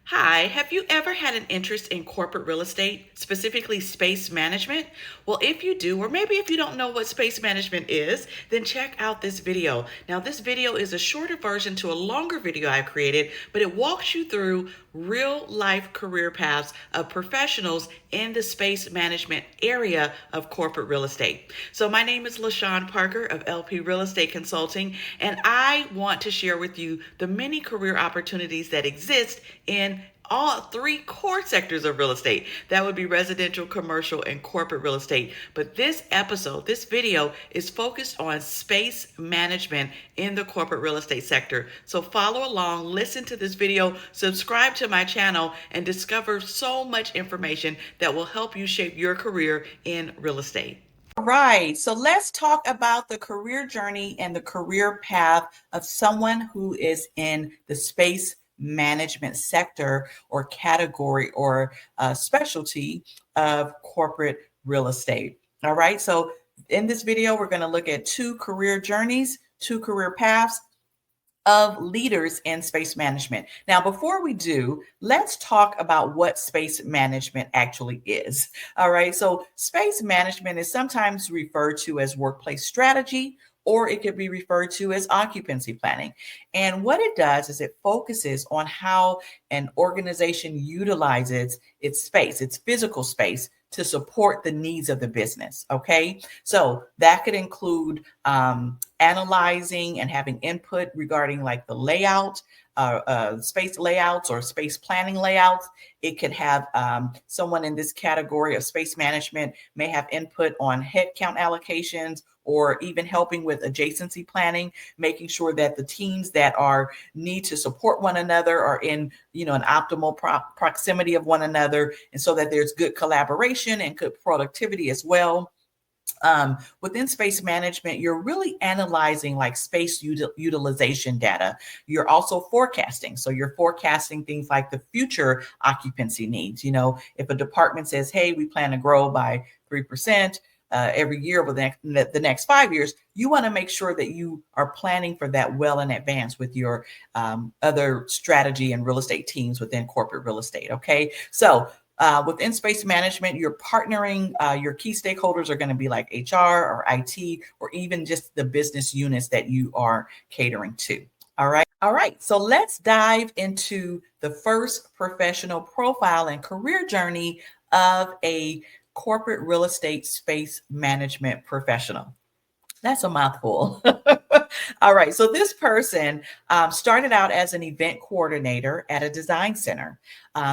Hi, have you ever had an interest in corporate real estate, specifically space management? Well, if you do, or maybe if you don't know what space management is, then check out this video. Now, this video is a shorter version to a longer video I created, but it walks you through real life career paths of professionals in the space management area of corporate real estate. So, my name is LaShawn Parker of LP Real Estate Consulting, and I want to share with you the many career opportunities that exist in all three core sectors of real estate. That would be residential, commercial, and corporate real estate. But this episode, this video is focused on space management in the corporate real estate sector. So follow along, listen to this video, subscribe to my channel, and discover so much information that will help you shape your career in real estate. All right, so let's talk about the career journey and the career path of someone who is in the space management sector or category or specialty of corporate real estate. All right, so in this video, we're going to look at two career journeys, two career paths of leaders in space management. Now, before we do, let's talk about what space management actually is. All right, so space management is sometimes referred to as workplace strategy, or it could be referred to as occupancy planning. And what it does is it focuses on how an organization utilizes its space, its physical space, to support the needs of the business. Okay, so that could include analyzing and having input regarding like the layout, space layouts or space planning layouts. It could have someone in this category of space management may have input on headcount allocations or even helping with adjacency planning, making sure that the teams that are need to support one another are in an optimal proximity of one another, and so that there's good collaboration and good productivity as well. Within space management, you're really analyzing like space utilization data. You're also forecasting. So you're forecasting things like the future occupancy needs. If a department says, hey, we plan to grow by 3%, every year over the next 5 years, you want to make sure that you are planning for that well in advance with your other strategy and real estate teams within corporate real estate. Okay, so within space management, you're partnering, your key stakeholders are going to be like HR or IT, or even just the business units that you are catering to. All right. So let's dive into the first professional profile and career journey of a corporate real estate space management professional. That's a mouthful. All right. So this person started out as an event coordinator at a design center.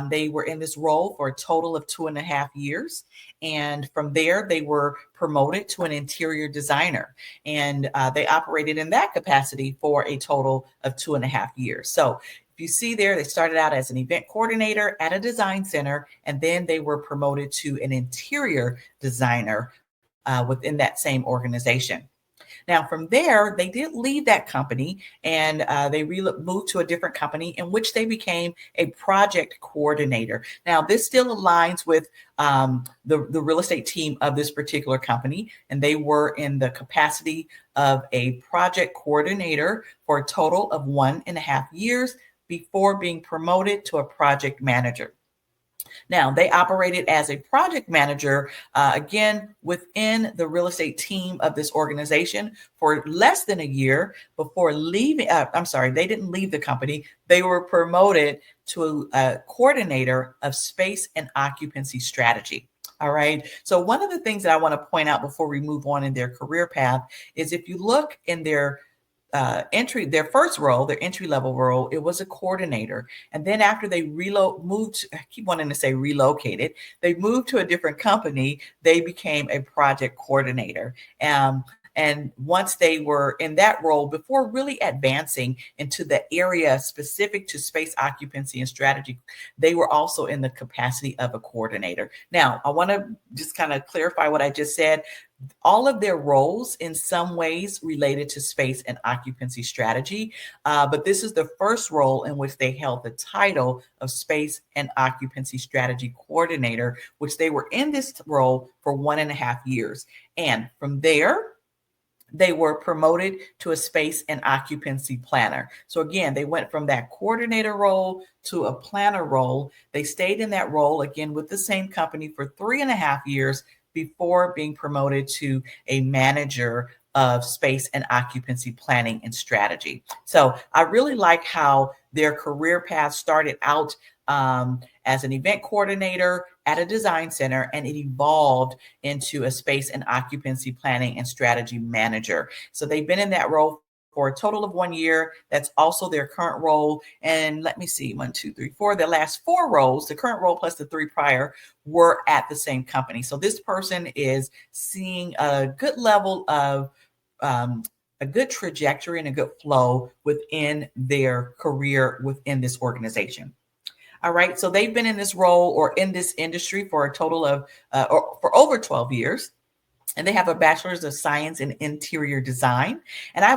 They were in this role for a total of 2.5 years. And from there, they were promoted to an interior designer. And they operated in that capacity for a total of 2.5 years. So you see there, they started out as an event coordinator at a design center, and then they were promoted to an interior designer within that same organization. Now, from there, they did leave that company and they moved to a different company in which they became a project coordinator. Now, this still aligns with the real estate team of this particular company, and they were in the capacity of a project coordinator for a total of 1.5 years before being promoted to a project manager. Now, they operated as a project manager, again, within the real estate team of this organization for less than a year before leaving. They didn't leave the company. They were promoted to a coordinator of space and occupancy strategy. All right. So one of the things that I want to point out before we move on in their career path is if you look in their their first role, their entry level role, it was a coordinator. And then after they I keep wanting to say relocated, they moved to a different company, they became a project coordinator. And once they were in that role, before really advancing into the area specific to space occupancy and strategy, they were also in the capacity of a coordinator. Now, I want to just kind of clarify what I just said. All of their roles in some ways related to space and occupancy strategy, but this is the first role in which they held the title of space and occupancy strategy coordinator, which they were in this role for 1.5 years. And from there, they were promoted to a space and occupancy planner. So again, they went from that coordinator role to a planner role. They stayed in that role again with the same company for 3.5 years before being promoted to a manager of space and occupancy planning and strategy. So I really like how their career path started out as an event coordinator at a design center, and it evolved into a space and occupancy planning and strategy manager. So they've been in that role for a total of 1 year. That's also their current role. And let me see, 1, 2, 3, 4. The last 4 roles, the current role plus the 3 prior, were at the same company. So this person is seeing a good level of a good trajectory and a good flow within their career within this organization. All right. So they've been in this role or in this industry for a total of or for over 12 years. And they have a bachelor's of science in interior design. And I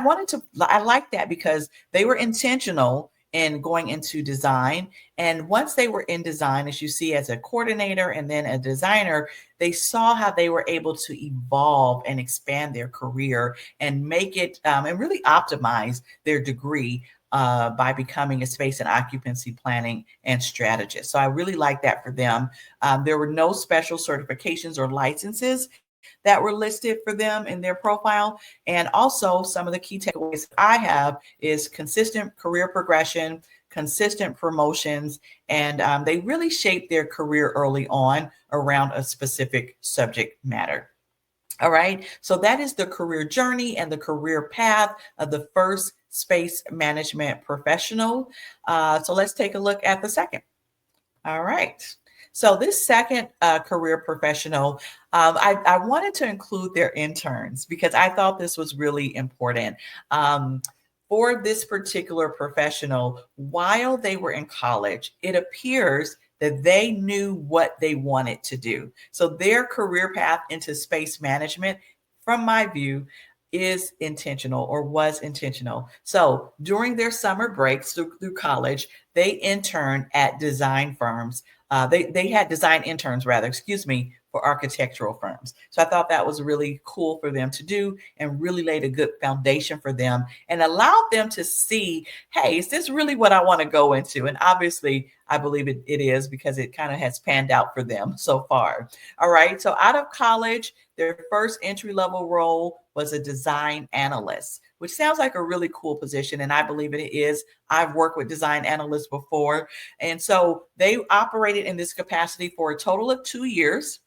like that because they were intentional in going into design. And once they were in design, as you see, as a coordinator and then a designer, they saw how they were able to evolve and expand their career and make it and really optimize their degree by becoming a space and occupancy planning and strategist. So I really like that for them. There were no special certifications or licenses that were listed for them in their profile. And also, some of the key takeaways I have is consistent career progression, consistent promotions, and they really shaped their career early on around a specific subject matter. All right. So that is the career journey and the career path of the first space management professional. So let's take a look at the second. All right. So this second career professional, I wanted to include their interns because I thought this was really important. For this particular professional, while they were in college, it appears that they knew what they wanted to do. So their career path into space management, from my view, is intentional or was intentional. So during their summer breaks through college, they interned at design firms. They had design interns, rather, excuse me, for architectural firms. So I thought that was really cool for them to do and really laid a good foundation for them and allowed them to see, hey, is this really what I want to go into? And obviously, I believe it is because it kind of has panned out for them so far. All right. So out of college, their first entry level role was a design analyst, which sounds like a really cool position. And I believe it is. I've worked with design analysts before. And so they operated in this capacity for a total of 2 years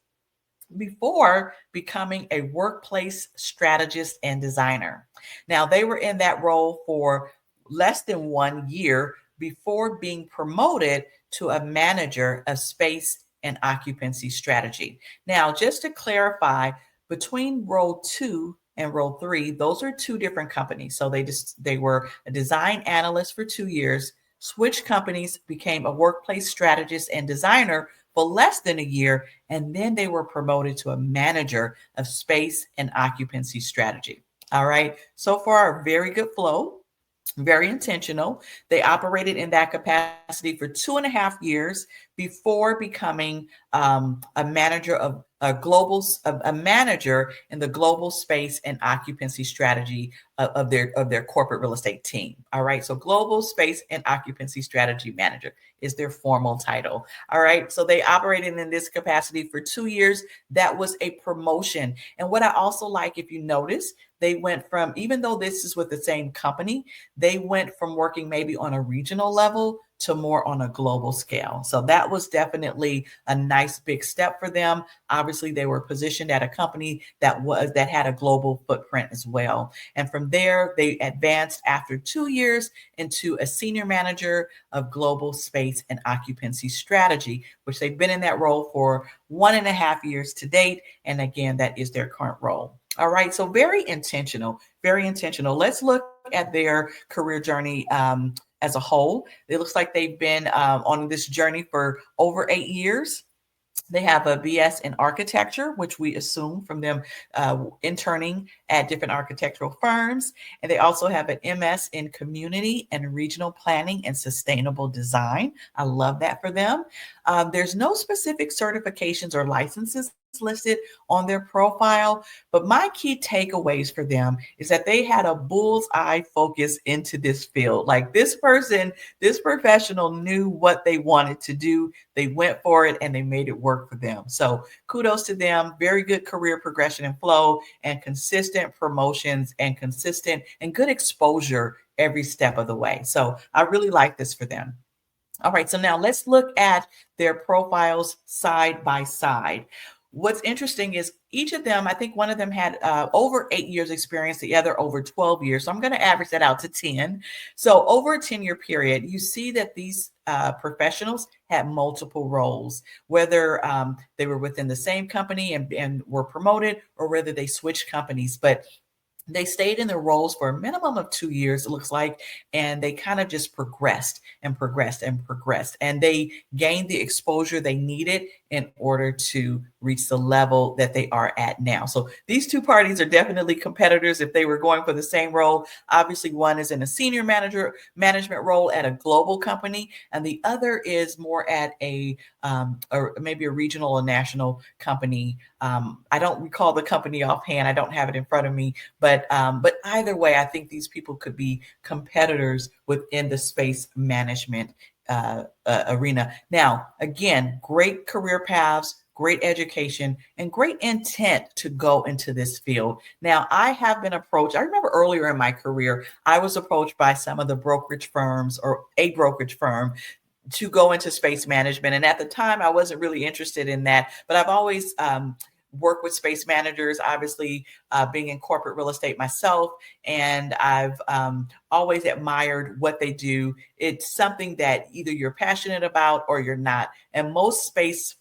before becoming a workplace strategist and designer. Now, they were in that role for less than 1 year before being promoted to a manager of space and occupancy strategy. Now, just to clarify, between role 2 and role 3, those are two different companies. So they were a design analyst for 2 years, switched companies, became a workplace strategist and designer for less than a year, and then they were promoted to a manager of space and occupancy strategy. All right. So far, a very good flow, very intentional. They operated in that capacity for 2.5 years before becoming a manager of a manager in the global space and occupancy strategy of their corporate real estate team. All right. So global space and occupancy strategy manager is their formal title. All right. So they operated in this capacity for 2 years. That was a promotion. And what I also like, if you notice, they went from, even though this is with the same company, they went from working maybe on a regional level to more on a global scale. So that was definitely a nice big step for them. Obviously, they were positioned at a company that had a global footprint as well. And from there, they advanced after 2 years into a senior manager of global space and occupancy strategy, which they've been in that role for 1.5 years to date. And again, that is their current role. All right. So very intentional, very intentional. Let's look at their career journey as a whole. It looks like they've been on this journey for over 8 years. They have a BS in architecture, which we assume from them interning at different architectural firms. And they also have an MS in community and regional planning and sustainable design. I love that for them. There's no specific certifications or licenses listed on their profile. But my key takeaways for them is that they had a bullseye focus into this field. Like this person, this professional knew what they wanted to do. They went for it and they made it work for them. So kudos to them. Very good career progression and flow, and consistent promotions, and consistent and good exposure every step of the way. So I really like this for them. All right, so now let's look at their profiles side by side. What's interesting is each of them, I think one of them had over 8 years experience, the other over 12 years. So I'm going to average that out to 10. So over a 10-year period, you see that these professionals had multiple roles, whether they were within the same company and were promoted, or whether they switched companies. But they stayed in their roles for a minimum of 2 years, it looks like, and they kind of just progressed and progressed and progressed. And they gained the exposure they needed in order to reach the level that they are at now. So these two parties are definitely competitors if they were going for the same role. Obviously, one is in a senior management role at a global company, and the other is more at or maybe a regional or national company. I don't recall the company offhand. I don't have it in front of me, but either way, I think these people could be competitors within the space management arena. Now, again, great career paths, great education, and great intent to go into this field. Now, I have been approached. I remember earlier in my career, I was approached by some of the brokerage firms, or a brokerage firm, to go into space management. And at the time, I wasn't really interested in that, but I've always worked with space managers, obviously being in corporate real estate myself. And I've always admired what they do. It's something that either you're passionate about or you're not. And most space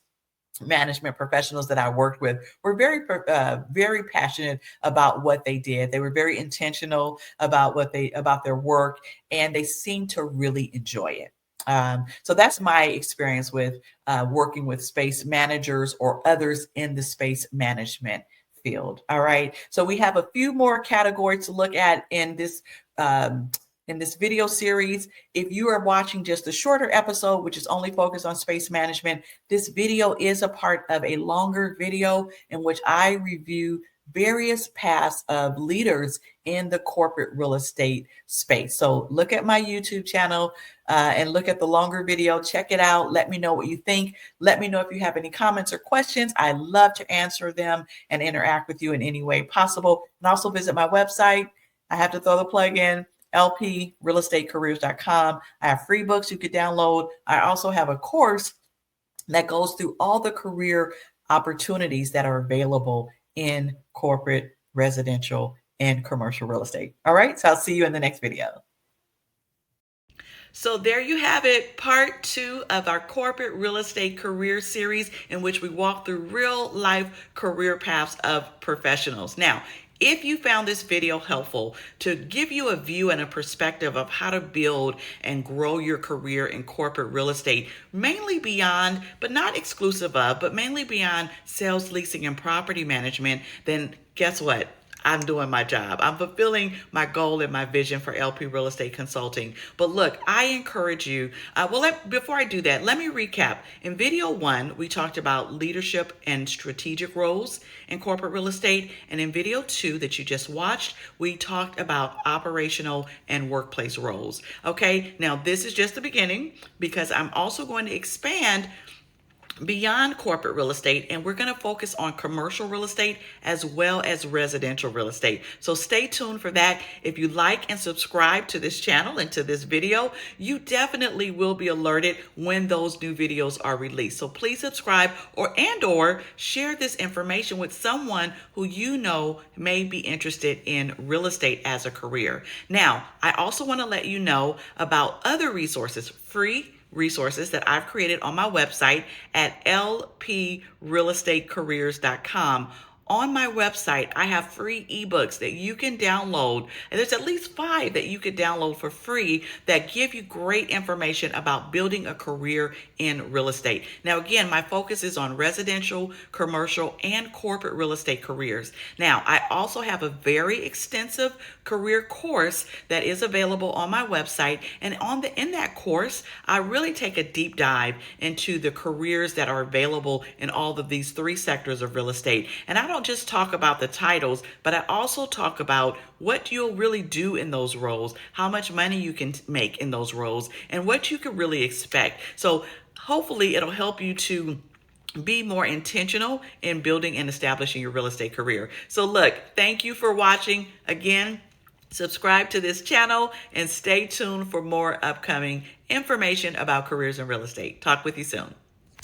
management professionals that I worked with were very passionate about what they did. They were very intentional about about their work, and they seemed to really enjoy it. So that's my experience with working with space managers or others in the space management field. All right. So we have a few more categories to look at in this video series. If you are watching just a shorter episode, which is only focused on space management, this video is a part of a longer video in which I review various paths of leaders in the corporate real estate space. So look at my YouTube channel and look at the longer video. Check it out. Let me know what you think. Let me know if you have any comments or questions. I love to answer them and interact with you in any way possible. And also visit my website. I have to throw the plug in, lprealestatecareers.com. I have free books you could download. I also have a course that goes through all the career opportunities that are available in corporate, residential, and commercial real estate. All right, so I'll see you in the next video. So there you have it, part 2 of our corporate real estate career series, in which we walk through real life career paths of professionals. Now, if you found this video helpful to give you a view and a perspective of how to build and grow your career in corporate real estate, mainly beyond, but not exclusive of, but mainly beyond sales, leasing, and property management, then guess what? I'm doing my job. I'm fulfilling my goal and my vision for LP Real Estate Consulting. But look, I encourage you, before I do that, let me recap. In video 1, we talked about leadership and strategic roles in corporate real estate. And in video 2 that you just watched, we talked about operational and workplace roles. Okay, now this is just the beginning, because I'm also going to expand beyond corporate real estate, and we're going to focus on commercial real estate as well as residential real estate. So stay tuned for that. If you like and subscribe to this channel and to this video, you definitely will be alerted when those new videos are released. So please subscribe or share this information with someone who you know may be interested in real estate as a career. Now, I also want to let you know about other resources, free resources that I've created on my website at lprealestatecareers.com. On my website, I have free ebooks that you can download. And there's at least 5 that you could download for free that give you great information about building a career in real estate. Now, again, my focus is on residential, commercial, and corporate real estate careers. Now, I also have a very extensive career course that is available on my website. And in that course, I really take a deep dive into the careers that are available in all of these 3 sectors of real estate. And I don't just talk about the titles, but I also talk about what you'll really do in those roles, how much money you can make in those roles, and what you can really expect. So hopefully it'll help you to be more intentional in building and establishing your real estate career. So look, thank you for watching. Again, subscribe to this channel and stay tuned for more upcoming information about careers in real estate. Talk with you soon.